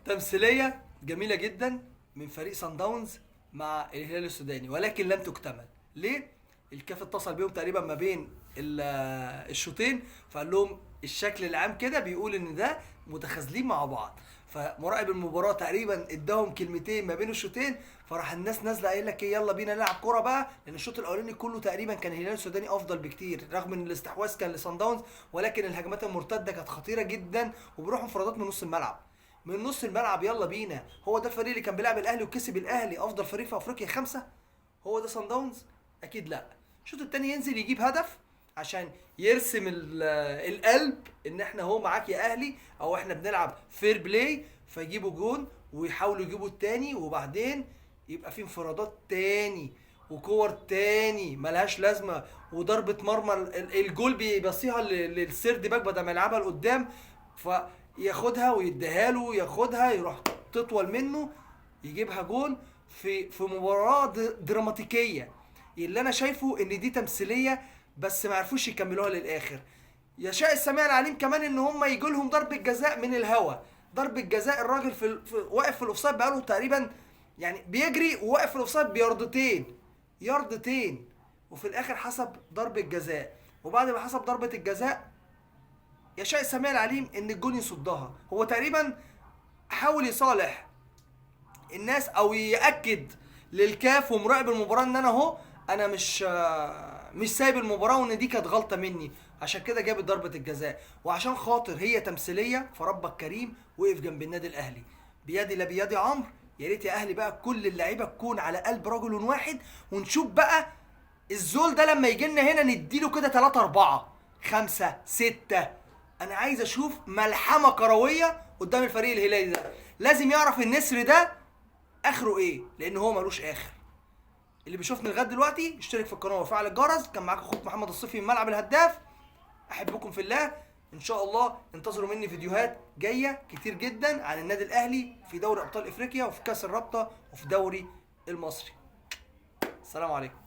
تمثيليه جميله جدا من فريق سان داونز مع الهلال السوداني، ولكن لم تكتمل. ليه؟ الكاف اتصل بيهم تقريبا ما بين الشوطين، فقال لهم الشكل العام كده بيقول ان ده متخاذلين مع بعض. فمراقب المباراه تقريبا اداهم كلمتين ما بين الشوطين، فراح الناس نازله قايل لك ايه، يلا بينا نلعب كوره بقى، لان الشوط الاولاني كله تقريبا كان الهلال السوداني افضل بكتير، رغم ان الاستحواذ كان لصن داونز، ولكن الهجمات المرتده كانت خطيره جدا، وبيروحوا انفرادات من نص الملعب. من نص الملعب يلا بينا. هو ده الفريق اللي كان بيلعب الاهلي وكسب الاهلي افضل فريق في افريقيا 5؟ هو ده صن داونز؟ اكيد لا. الشوط الثاني ينزل يجيب هدف عشان يرسم القلب ان احنا هو معاك يا اهلي، او احنا بنلعب فير بلاي، فيجيبوا جون ويحاولوا يجيبوا التاني، وبعدين يبقى في انفرادات تاني وكور تاني ملهاش لازمه، وضربه مرمى الجول بيبصيها للسيرد باك بدل ما يلعبها لقدام، فياخدها ويديها له، ياخدها يروح تطول منه يجيبها جون في مباراه دراماتيكيه. اللي انا شايفه ان دي تمثيليه، بس ما عرفوش يكملوها للاخر. يشاء السميع العليم كمان ان هم يجوا لهم ضربه جزاء من الهوا. ضربه جزاء الراجل واقف في الاوفسايد بقاله تقريبا، يعني بيجري وواقف في الاوفسايد بياردتين ياردتين، وفي الاخر حسب ضربه جزاء. وبعد ما حسب ضربه الجزاء يشاء السميع العليم ان الجون يصدها. هو تقريبا حاول يصالح الناس او ياكد للكاف ومراقب المباراه ان انا اهو، انا مش سايب المباراه، وان دي كانت غلطه مني، عشان كده جابت ضربه الجزاء. وعشان خاطر هي تمثيليه، فربك كريم وقف جنب النادي الاهلي. بيدي لا بيدي عمرو. يا ريت يا اهلي بقى كل اللعيبه تكون على قلب رجل واحد، ونشوف بقى الزول ده لما يجي لنا هنا نديله كده 3 4 5 6. انا عايز اشوف ملحمه كرويه قدام الفريق الهلالي ده. لازم يعرف النسر ده اخره ايه، لان هو ملوش اخر. اللي بيشوفني لغايه دلوقتي اشترك في القناه وفعل الجرس. كان معاك اخوك محمد الصيفي من ملعب الهداف. احبكم في الله. ان شاء الله انتظروا مني فيديوهات جايه كتير جدا عن النادي الاهلي في دوري ابطال افريقيا وفي كاس الرابطه وفي دوري المصري. السلام عليكم.